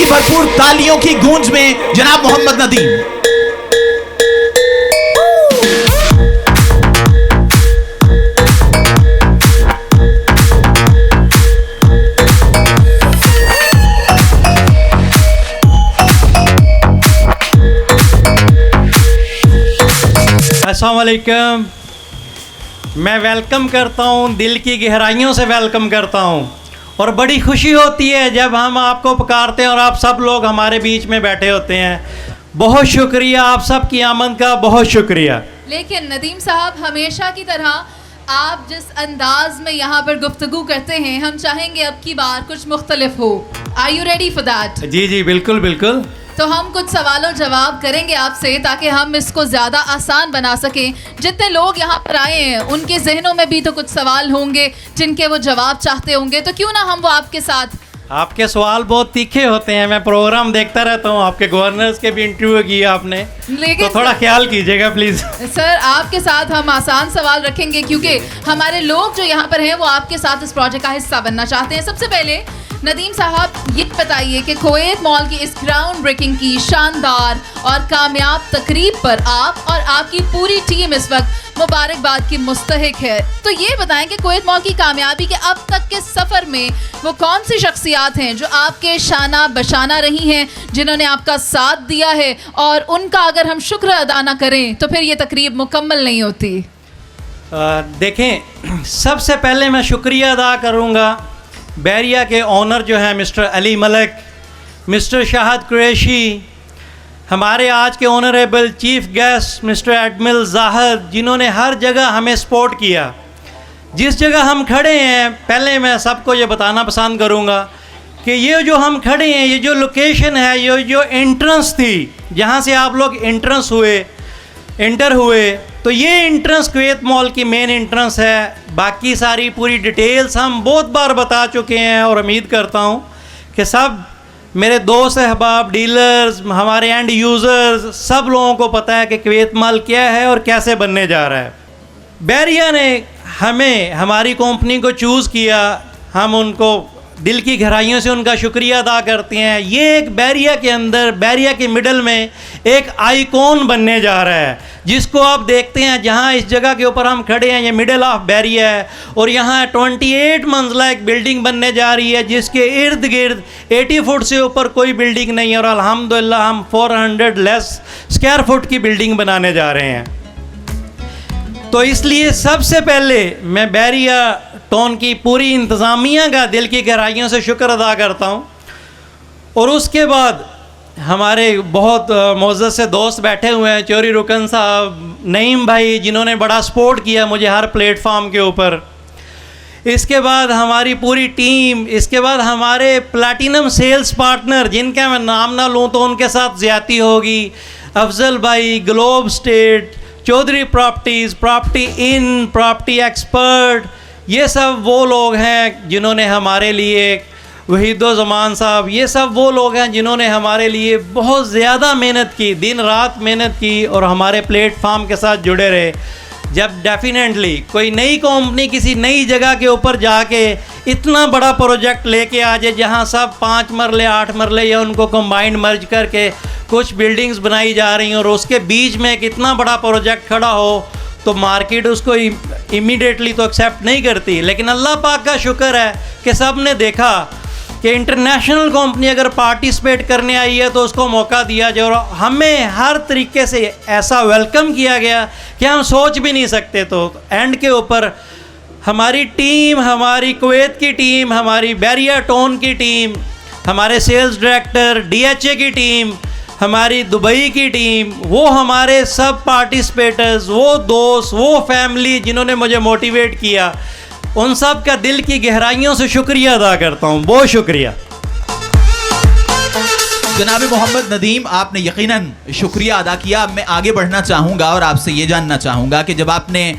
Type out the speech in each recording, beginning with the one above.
भरपूर तालियों की गूंज में जनाब मोहम्मद नदीम। अस्सलाम वालेकुम। मैं वेलकम करता हूँ, दिल की गहराइयों से वेलकम करता हूँ और बड़ी खुशी होती है जब हम आपको पुकारते हैं और आप सब लोग हमारे बीच में बैठे होते हैं। बहुत शुक्रिया, आप सब की आमद का बहुत शुक्रिया। लेकिन नदीम साहब, हमेशा की तरह आप जिस अंदाज में यहाँ पर गुफ्तगू करते हैं, हम चाहेंगे अब की बार कुछ मुख्तलिफ हो। Are you ready for that? जी जी बिल्कुल बिल्कुल। तो हम कुछ सवालों जवाब करेंगे आपसे ताकि हम इसको ज़्यादा आसान बना सकें। जितने लोग यहाँ पर आए हैं उनके जहनों में भी तो कुछ सवाल होंगे जिनके वो जवाब चाहते होंगे, तो क्यों ना हम वो आपके साथ। आपके सवाल बहुत तीखे होते हैं, मैं प्रोग्राम देखता रहता हूँ, आपके गवर्नर्स के भी इंटरव्यू किया आपने, लेकिन तो थोड़ा ख्याल कीजिएगा प्लीज़। सर, आपके साथ हम आसान सवाल रखेंगे क्योंकि हमारे लोग जो यहाँ पर हैं वो आपके साथ इस प्रोजेक्ट का हिस्सा बनना चाहते हैं। सबसे पहले नदीम साहब ये बताइए कि कुवैत मॉल की इस ग्राउंड ब्रेकिंग की शानदार और कामयाब तकरीब पर आप और आपकी पूरी टीम इस वक्त मुबारकबाद की मुस्तहिक है। तो ये बताएं कि कुवैत मॉल की कामयाबी के अब तक के सफ़र में वो कौन सी शख्सियात हैं जो आपके शाना बशाना रही हैं, जिन्होंने आपका साथ दिया है, और उनका अगर हम शुक्र अदा ना करें तो फिर ये तकरीब मुकम्मल नहीं होती। देखें, सबसे पहले मैं शुक्रिया अदा करूँगा बैरिया के ओनर जो हैं मिस्टर अली मलिक, मिस्टर शाहद कुरैशी, हमारे आज के honourable chief guest mister admiral Zahid, जिन्होंने हर जगह हमें सपोर्ट किया। जिस जगह हम खड़े हैं, पहले मैं सबको ये बताना पसंद करूँगा कि ये जो हम खड़े हैं, ये जो लोकेशन है, ये जो एंट्रेंस थी जहाँ से आप लोग इंटर हुए, तो ये एंट्रेंस कुवैत मॉल की मेन एंट्रेंस है। बाकी सारी पूरी डिटेल्स हम बहुत बार बता चुके हैं और उम्मीद करता हूँ कि सब मेरे दोस्त अहबाब, डीलर्स, हमारे एंड यूज़र्स, सब लोगों को पता है कि कुवैत मॉल क्या है और कैसे बनने जा रहा है। बैरिया ने हमें, हमारी कंपनी को चूज़ किया, हम उनको दिल की गहराइयों से उनका शुक्रिया अदा करते हैं। ये एक बैरिया के अंदर, बैरिया के मिडल में एक आइकॉन बनने जा रहा है, जिसको आप देखते हैं जहाँ इस जगह के ऊपर हम खड़े हैं, ये मिडल ऑफ बैरिया है और यहाँ 28 मंजिला एक बिल्डिंग बनने जा रही है जिसके इर्द गिर्द 80 फुट से ऊपर कोई बिल्डिंग नहीं है और अल्हम्दुलिल्लाह हम 400 लेस स्क्वायर फुट की बिल्डिंग बनाने जा रहे हैं। तो इसलिए सबसे पहले मैं बैरिया टाउन की पूरी इंतज़ामिया का दिल की गहराइयों से शुक्र अदा करता हूँ और उसके बाद हमारे बहुत मोअज़्ज़ज़ से दोस्त बैठे हुए हैं, चौरी रुकन साहब, नईम भाई, जिन्होंने बड़ा सपोर्ट किया मुझे हर प्लेटफार्म के ऊपर। इसके बाद हमारी पूरी टीम, इसके बाद हमारे प्लैटिनम सेल्स पार्टनर, जिनका मैं नाम ना लूँ तो उनके साथ ज़्यादती होगी, अफजल भाई, Globe State, Chaudhary properties, property in, property expert, ये सब वो लोग हैं जिन्होंने हमारे लिए, वहीदुज़्ज़मान साहब, ये सब वो लोग हैं जिन्होंने हमारे लिए बहुत ज़्यादा मेहनत की, दिन रात मेहनत की और हमारे प्लेटफार्म के साथ जुड़े रहे। जब डेफिनेटली कोई नई कंपनी किसी नई जगह के ऊपर जाके इतना बड़ा प्रोजेक्ट लेके आ जाए जहाँ सब 5 मरले 8 मरले या उनको कंबाइंड मर्ज करके कुछ बिल्डिंग्स बनाई जा रही हैं और उसके बीच में एक इतना बड़ा प्रोजेक्ट खड़ा हो, तो मार्केट उसको इमीडिएटली तो एक्सेप्ट नहीं करती। लेकिन अल्लाह पाक का शुक्र है कि सब ने देखा कि इंटरनेशनल कंपनी अगर पार्टिसिपेट करने आई है तो उसको मौका दिया जाए और हमें हर तरीके से ऐसा वेलकम किया गया कि हम सोच भी नहीं सकते। तो एंड के ऊपर हमारी टीम, हमारी कुवैत की टीम, हमारी बैरिया टाउन की टीम, हमारे सेल्स डायरेक्टर, DHA की टीम, हमारी दुबई की टीम, वो हमारे सब पार्टिसिपेटर्स, वो दोस्त, वो फैमिली जिन्होंने मुझे मोटिवेट किया, उन सब का दिल की गहराइयों से शुक्रिया अदा करता हूँ। बहुत शुक्रिया। जनाब मोहम्मद नदीम, आपने यकीनन शुक्रिया अदा किया। अब मैं आगे बढ़ना चाहूँगा और आपसे ये जानना चाहूँगा कि जब आपने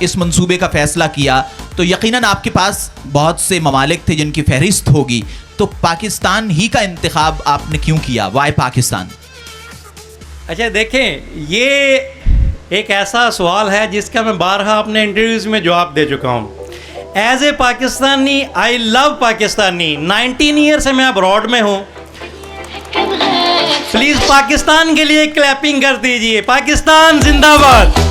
इस मंसूबे का फ़ैसला किया तो यकीनन आपके पास बहुत से ममालिक थे जिनकी फहरिस्त होगी, तो पाकिस्तान ही का इंतखाब आपने क्यों किया? वाई पाकिस्तान? अच्छा देखें, ये एक ऐसा सवाल है जिसका मैं बारहा अपने इंटरव्यूज़ में जवाब दे चुका हूँ। As a Pakistani, I love Pakistani. 19 year से मैं अब्रॉड में हूँ प्लीज पाकिस्तान के लिए क्लैपिंग कर दीजिए. पाकिस्तान जिंदाबाद.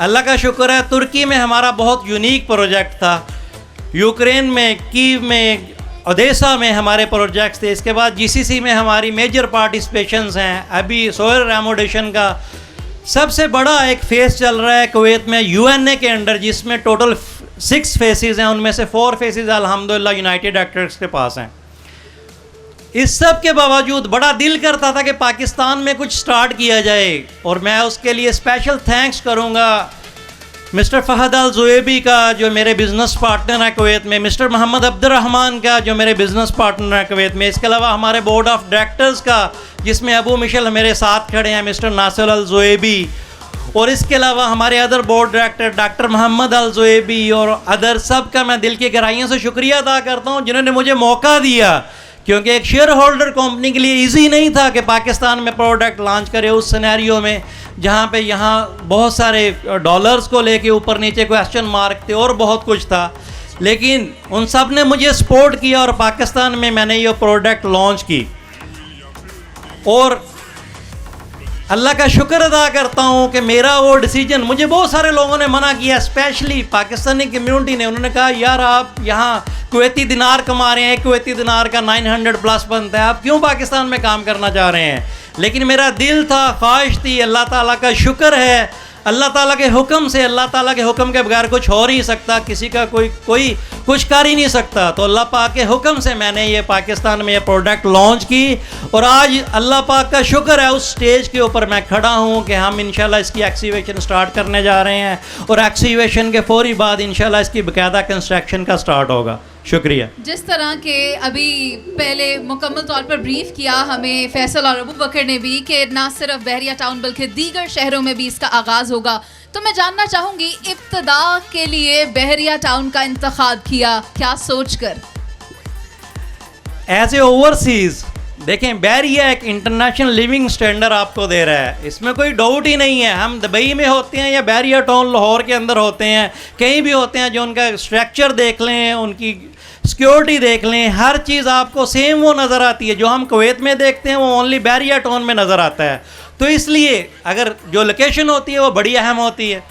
अल्लाह का शुक्र है तुर्की में हमारा बहुत यूनिक प्रोजेक्ट था. यूक्रेन में, कीव में, ओडेसा में हमारे प्रोजेक्ट्स थे. इसके बाद जीसीसी में हमारी मेजर पार्टिसिपेशंस हैं. अभी सोहेल रेमोडेशन का सबसे बड़ा एक फेस चल रहा है कुवैत में यूएनए के अंडर, जिसमें टोटल 6 फेसेस हैं. उनमें से 4 फेसेस अल्हम्दुलिल्लाह यूनाइटेड एक्टर्स के पास हैं. इस सब के बावजूद बड़ा दिल करता था कि पाकिस्तान में कुछ स्टार्ट किया जाए, और मैं उसके लिए स्पेशल थैंक्स करूँगा मिस्टर फ़हद अल ज़ुएबी का जो मेरे बिज़नेस पार्टनर है कुवैत में, मिस्टर मोहम्मद अब्दुर्रहमान का जो मेरे बिज़नेस पार्टनर है कुवैत में. इसके अलावा हमारे बोर्ड ऑफ डायरेक्टर्स का जिसमें अबू मिशेल मेरे साथ खड़े हैं, मिस्टर नासिर अल ज़ुएबी, और इसके अलावा हमारे other board director doctor Mohammad Al Zuabi और अदर सब का मैं दिल की गहराइयों से शुक्रिया अदा करता हूँ जिन्होंने मुझे मौका दिया. क्योंकि एक शेयर होल्डर कंपनी के लिए इजी नहीं था कि पाकिस्तान में प्रोडक्ट लॉन्च करे उस सिनेरियो में जहाँ पे यहाँ बहुत सारे डॉलर्स को लेके ऊपर नीचे क्वेश्चन मार्क थे और बहुत कुछ था. लेकिन उन सब ने मुझे सपोर्ट किया और पाकिस्तान में मैंने ये प्रोडक्ट लॉन्च की. और अल्लाह का शुक्र अदा करता हूँ कि मेरा वो डिसीजन, मुझे बहुत सारे लोगों ने मना किया, स्पेशली पाकिस्तानी कम्युनिटी ने. उन्होंने कहा यार आप यहाँ कुवैती दिनार कमा रहे हैं, कुवैती दिनार का 900 प्लस बनता है, आप क्यों पाकिस्तान में काम करना चाह रहे हैं. लेकिन मेरा दिल था, ख्वाहिश थी. अल्लाह ताला का शुक्र है, अल्लाह ताला के हुक्म से, अल्लाह ताला के हुक्म के बगैर कुछ हो नहीं सकता, किसी का कोई कुछ कर ही नहीं सकता. तो अल्लाह पाक के हुक्म से मैंने ये पाकिस्तान में ये प्रोडक्ट लॉन्च की. और आज अल्लाह पाक का शुक्र है उस स्टेज के ऊपर मैं खड़ा हूँ कि हम इंशाल्लाह इसकी एक्सीवेशन स्टार्ट करने जा रहे हैं, और एक्सीवेशन के फौरी बाद इंशाल्लाह इसकी बाकायदा कंस्ट्रक्शन का स्टार्ट होगा. शुक्रिया. जिस तरह के अभी पहले मुकम्मल तौर पर ब्रीफ किया हमें फैसल और अबू बकर ने भी कि ना सिर्फ बहरिया टाउन बल्कि दीगर शहरों में भी इसका आगाज़ होगा, तो मैं जानना चाहूँगी इब्तिदा के लिए बहरिया टाउन का इंतखाब किया क्या सोच कर? एज ए ओवरसीज़ देखें, बहरिया एक इंटरनेशनल लिविंग स्टैंडर्ड आपको दे रहा है, इसमें कोई डाउट ही नहीं है. हम दुबई में होते हैं या बहरिया टाउन लाहौर के अंदर होते हैं, कहीं भी होते हैं, जो उनका स्ट्रक्चर देख लें, उनकी सिक्योरिटी देख लें, हर चीज़ आपको सेम वो नज़र आती है. जो हम कुवैत में देखते हैं वो ओनली बहरिया टाउन में नज़र आता है. तो इसलिए अगर जो लोकेशन होती है वो बड़ी अहम होती है.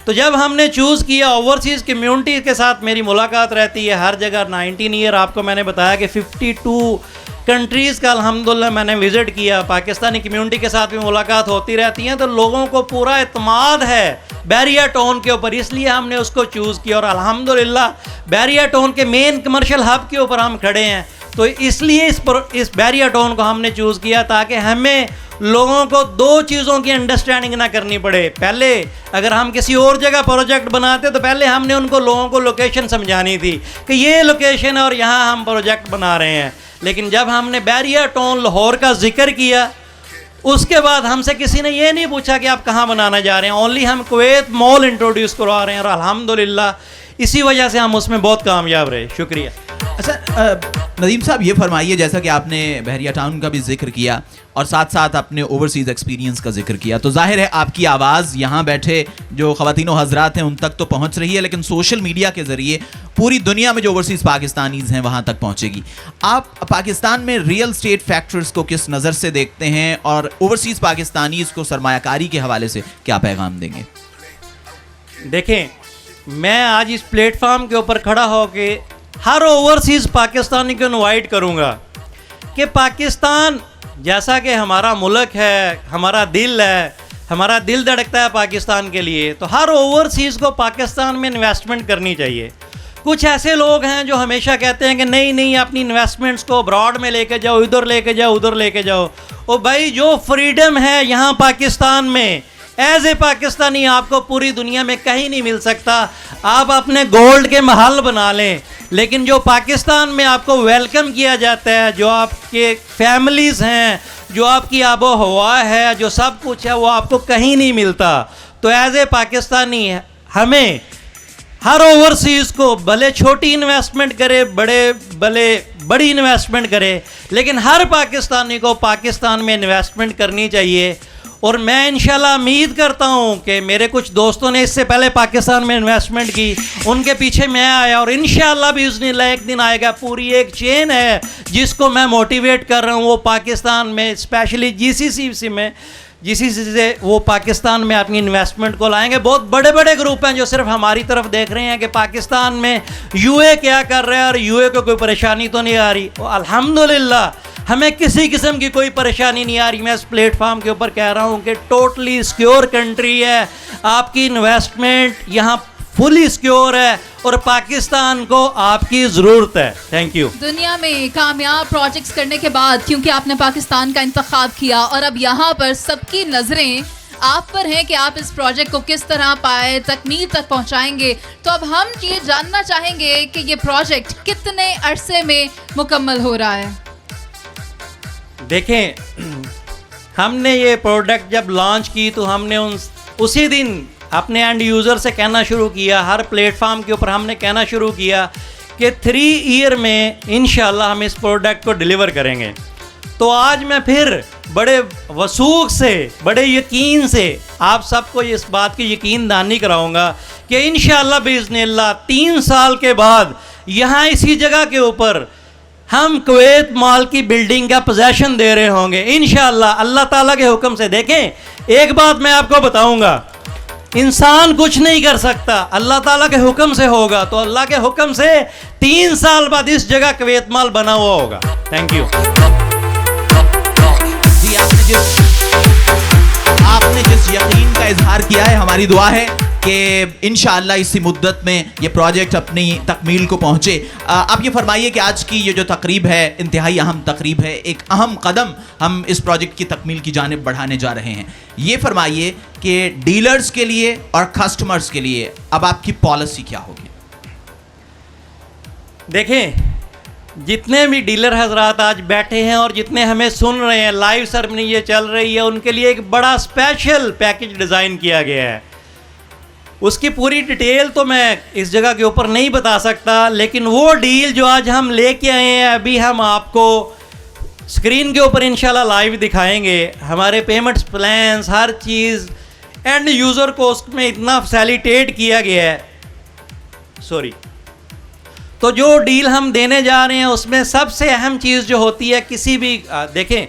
तो जब हमने चूज़ किया, ओवरसीज़ कम्यूनिटी के साथ मेरी मुलाकात रहती है हर जगह. 19 ईयर आपको मैंने बताया कि 52 कंट्रीज़ का अल्हम्दुलिल्लाह मैंने विज़िट किया. पाकिस्तानी कम्यूनिटी के साथ भी मुलाकात होती रहती हैं. तो लोगों को पूरा इत्मीनान है बहरिया टाउन के ऊपर, इसलिए हमने उसको चूज़ किया. और अल्हम्दुलिल्लाह बहरिया टाउन के मेन कमर्शियल हब के ऊपर हम खड़े हैं. तो इसलिए इस बहरिया टाउन को हमने चूज़ किया ताकि हमें लोगों को 2 चीज़ों की अंडरस्टैंडिंग ना करनी पड़े. पहले अगर हम किसी और जगह प्रोजेक्ट बनाते तो पहले हमने उनको लोगों को लोकेशन समझानी थी कि ये लोकेशन है और यहाँ हम प्रोजेक्ट बना रहे हैं. लेकिन जब हमने बहरिया टाउन लाहौर का जिक्र किया, उसके बाद हमसे किसी ने ये नहीं पूछा कि आप कहाँ बनाना जा रहे हैं, ओनली हम कुवैत मॉल इंट्रोड्यूस करवा रहे हैं. और अल्हम्दुलिल्लाह इसी वजह से हम उसमें बहुत कामयाब रहे. शुक्रिया. अच्छा नदीम साहब, ये फरमाइए, जैसा कि आपने बहरिया टाउन का भी जिक्र किया और साथ साथ अपने ओवरसीज़ एक्सपीरियंस का जिक्र किया, तो जाहिर है आपकी आवाज़ यहाँ बैठे जो ख़वातीन और हज़रात हैं उन तक तो पहुँच रही है, लेकिन सोशल मीडिया के ज़रिए पूरी दुनिया में जो ओवरसीज़ पाकिस्तानीज़ हैं वहाँ तक पहुँचेगी. आप पाकिस्तान में रियल स्टेट फैक्टर्स को किस नज़र से देखते हैं और ओवरसीज़ पाकिस्तानीज़ को सरमायाकारी के हवाले से क्या पैगाम देंगे? देखें, मैं आज इस प्लेटफार्म के ऊपर खड़ा होकर हर ओवरसीज़ पाकिस्तानी को इनवाइट करूँगा कि पाकिस्तान जैसा कि हमारा मुल्क है, हमारा दिल है, हमारा दिल धड़कता है पाकिस्तान के लिए, तो हर ओवरसीज़ को पाकिस्तान में इन्वेस्टमेंट करनी चाहिए. कुछ ऐसे लोग हैं जो हमेशा कहते हैं कि नहीं अपनी इन्वेस्टमेंट्स को अब्रॉड में लेके जाओ, इधर लेके जाओ, उधर लेके जाओ. ओ भाई, जो फ्रीडम है यहाँ पाकिस्तान में, एज ए पाकिस्तानी आपको पूरी दुनिया में कहीं नहीं मिल सकता. आप अपने गोल्ड के महल बना लें, लेकिन जो पाकिस्तान में आपको वेलकम किया जाता है, जो आपके फैमिलीज़ हैं, जो आपकी आबो हवा है, जो सब कुछ है, वो आपको कहीं नहीं मिलता. तो एज ए पाकिस्तानी हमें हर ओवरसीज़ को भले छोटी इन्वेस्टमेंट करे, बड़ी इन्वेस्टमेंट करे, लेकिन हर पाकिस्तानी को पाकिस्तान में इन्वेस्टमेंट करनी चाहिए. और मैं इंशाल्लाह उम्मीद करता हूँ कि मेरे कुछ दोस्तों ने इससे पहले पाकिस्तान में इन्वेस्टमेंट की, उनके पीछे मैं आया और इंशाल्लाह भी बिइज़्निल्लाह एक दिन आएगा। पूरी एक चेन है जिसको मैं मोटिवेट कर रहा हूँ, वो पाकिस्तान में स्पेशली जीसीसी में से वो पाकिस्तान में अपनी इन्वेस्टमेंट को लाएंगे। बहुत बड़े बड़े ग्रुप हैं जो सिर्फ हमारी तरफ देख रहे हैं कि पाकिस्तान में यूए क्या कर रहा है और यूए को कोई परेशानी तो नहीं आ रही। अल्हम्दुलिल्लाह हमें किसी किस्म की कोई परेशानी नहीं आ रही। मैं इस प्लेटफॉर्म के ऊपर कह रहा हूँ कि टोटली सिक्योर कंट्री है, आपकी इन्वेस्टमेंट यहाँ फुली सिक्योर है और पाकिस्तान को आपकी ज़रूरत है। Thank you. दुनिया में कामयाब प्रोजेक्ट्स करने के बाद क्योंकि आपने पाकिस्तान का इंतखाब किया और अब यहाँ पर सबकी नज़रें आप पर हैं कि आप इस प्रोजेक्ट को किस तरह पाए तकमील तक पहुँचाएंगे, तो अब हम ये जानना चाहेंगे कि ये प्रोजेक्ट कितने अरसे में मुकम्मल हो रहा है। देखें, हमने ये प्रोडक्ट जब लॉन्च की तो हमने उसी दिन अपने एंड यूज़र से कहना शुरू किया, हर प्लेटफार्म के ऊपर हमने कहना शुरू किया कि 3 ईयर में इंशाल्लाह हम इस प्रोडक्ट को डिलीवर करेंगे। तो आज मैं फिर बड़े वसूख से, बड़े यकीन से आप सबको इस बात की यकीन दहानी कराऊंगा कि इंशाल्लाह बिइज़्निल्लाह 3 साल के बाद यहाँ इसी जगह के ऊपर हम कुवैत मॉल की बिल्डिंग का पोजेसन दे रहे होंगे इंशाल्लाह अल्लाह ताला के हुक्म से। देखें, एक बात मैं आपको बताऊंगा, इंसान कुछ नहीं कर सकता, अल्लाह ताला के हुक्म से होगा। तो अल्लाह के हुक्म से 3 साल बाद इस जगह कुवैत मॉल बना हुआ होगा। Thank you. जी, आपने जिस यकीन का इजहार किया है, हमारी दुआ है कि इंशाअल्लाह इसी मुद्दत में ये प्रोजेक्ट अपनी तकमील को पहुँचे। आप ये फरमाइए कि आज की ये जो तकरीब है इंतहाई अहम तकरीब है, एक अहम कदम हम इस प्रोजेक्ट की तकमील की जानिब बढ़ाने जा रहे हैं। ये फरमाइए कि डीलर्स के लिए और कस्टमर्स के लिए अब आपकी पॉलिसी क्या होगी? देखें, जितने भी डीलर हजरात आज बैठे हैं और जितने हमें सुन रहे हैं, लाइव सेरेमनी ये चल रही है, उनके लिए एक बड़ा स्पेशल पैकेज डिज़ाइन किया गया है। उसकी पूरी डिटेल तो मैं इस जगह के ऊपर नहीं बता सकता, लेकिन वो डील जो आज हम लेके आए हैं अभी हम आपको स्क्रीन के ऊपर इंशाल्लाह लाइव दिखाएंगे। हमारे पेमेंट्स प्लान्स, हर चीज़ एंड यूज़र को उसमें इतना फैसिलिटेट किया गया है। सॉरी, तो जो डील हम देने जा रहे हैं उसमें सबसे अहम चीज़ जो होती है, किसी भी देखें,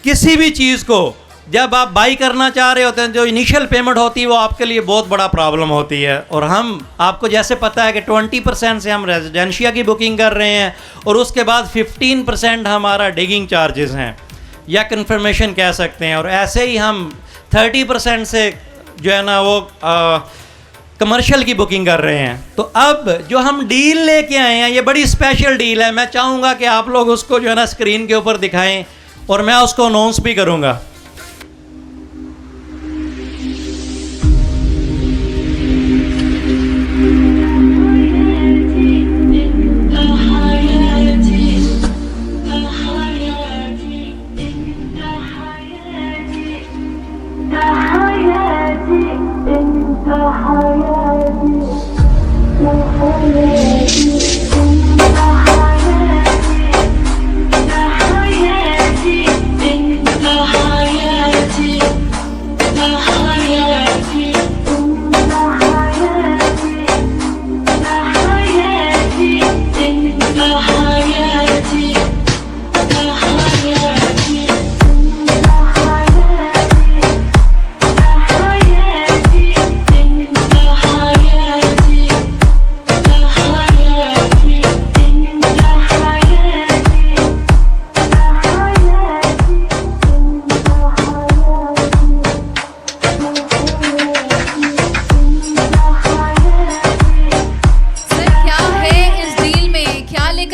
किसी भी चीज़ को जब आप बाई करना चाह रहे होते हैं, जो इनिशियल पेमेंट होती है वो आपके लिए बहुत बड़ा प्रॉब्लम होती है। और हम आपको जैसे पता है कि 20% से हम रेजिडेंशिया की बुकिंग कर रहे हैं और उसके बाद 15% हमारा डिगिंग चार्जेस हैं या कन्फर्मेशन कह सकते हैं, और ऐसे ही हम 30% से जो है ना वो कमर्शियल की बुकिंग कर रहे हैं। तो अब जो हम डील लेके आए हैं ये बड़ी स्पेशल डील है। मैं चाहूँगा कि आप लोग उसको जो है ना स्क्रीन के ऊपर दिखाएं और मैं उसको अनाउंस भी करूँगा।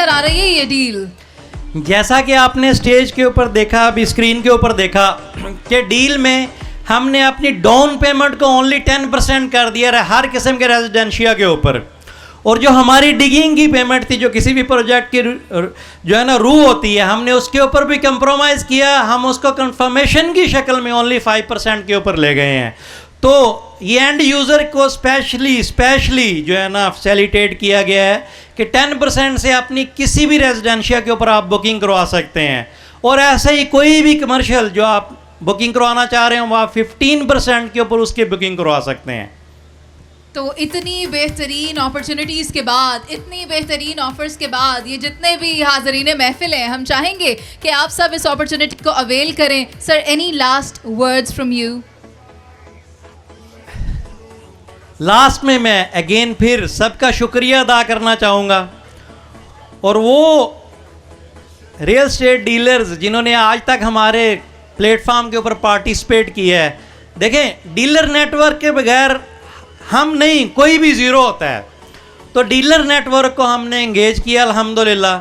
आ रही है ये डील? जैसा कि आपने स्टेज के ऊपर देखा, अभी स्क्रीन के ऊपर देखा कि डील में हमने अपनी डाउन पेमेंट को ओनली 10% कर दिया है हर किस्म के रेजिडेंशिया के ऊपर, और जो हमारी डिगिंग की पेमेंट थी, जो किसी भी प्रोजेक्ट की जो है ना रू होती है, हमने उसके ऊपर भी कंप्रोमाइज़ किया। हम उसको कंफर्मेशन की शक्ल में ओनली 5% के ऊपर ले गए हैं। तो ये एंड यूज़र को स्पेशली जो है ना फैसिलिटेट किया गया है कि 10% से अपनी किसी भी रेजिडेंशिया के ऊपर आप बुकिंग करवा सकते हैं, और ऐसे ही कोई भी कमर्शियल जो आप बुकिंग करवाना चाह रहे हैं वो आप 15% के ऊपर उसकी बुकिंग करवा सकते हैं। तो इतनी बेहतरीन अपॉर्चुनिटीज़ के बाद, इतनी बेहतरीन ऑफर्स के बाद, ये जितने भी हाज़रीन महफिल हैं, हम चाहेंगे कि आप सब इस अपॉर्चुनिटी को अवेल करें। Sir, any last words from you? Last में मैं अगेन फिर सबका शुक्रिया अदा करना चाहूँगा, और वो रियल एस्टेट डीलर्स जिन्होंने आज तक हमारे प्लेटफॉर्म के ऊपर पार्टिसिपेट किया है। देखें, डीलर नेटवर्क के बगैर हम नहीं, कोई भी ज़ीरो होता है। तो डीलर नेटवर्क को हमने एंगेज किया अल्हम्दुलिल्लाह।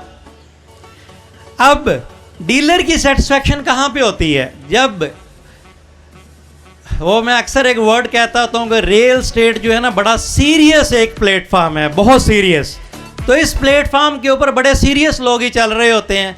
अब डीलर की सेटिस्फेक्शन कहाँ पे होती है? जब वो, मैं अक्सर एक वर्ड कहता हूँ कि रियल एस्टेट जो है ना बड़ा सीरियस एक प्लेटफॉर्म है, बहुत सीरियस। तो इस प्लेटफॉर्म के ऊपर बड़े सीरियस लोग ही चल रहे होते हैं।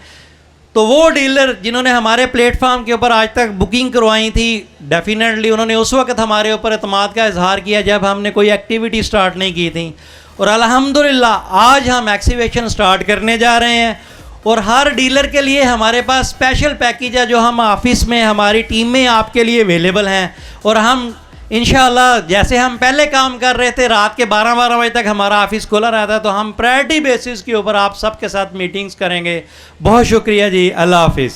तो वो डीलर जिन्होंने हमारे प्लेटफॉर्म के ऊपर आज तक बुकिंग करवाई थी, डेफिनेटली उन्होंने उस वक्त हमारे ऊपर एतमाद का इजहार किया जब हमने कोई एक्टिविटी स्टार्ट नहीं की थी। और अल्हम्दुलिल्लाह आज हम एक्टिवेशन स्टार्ट करने जा रहे हैं, और हर डीलर के लिए हमारे पास स्पेशल पैकेज है जो हम ऑफिस में हमारी टीम में आपके लिए अवेलेबल हैं। और हम इंशाल्लाह जैसे हम पहले काम कर रहे थे, रात के 12-12 बजे तक हमारा ऑफिस खुला रहता है, तो हम प्रायोरिटी बेसिस के ऊपर आप सबके साथ मीटिंग्स करेंगे। बहुत शुक्रिया जी, अल्लाह हाफिज़।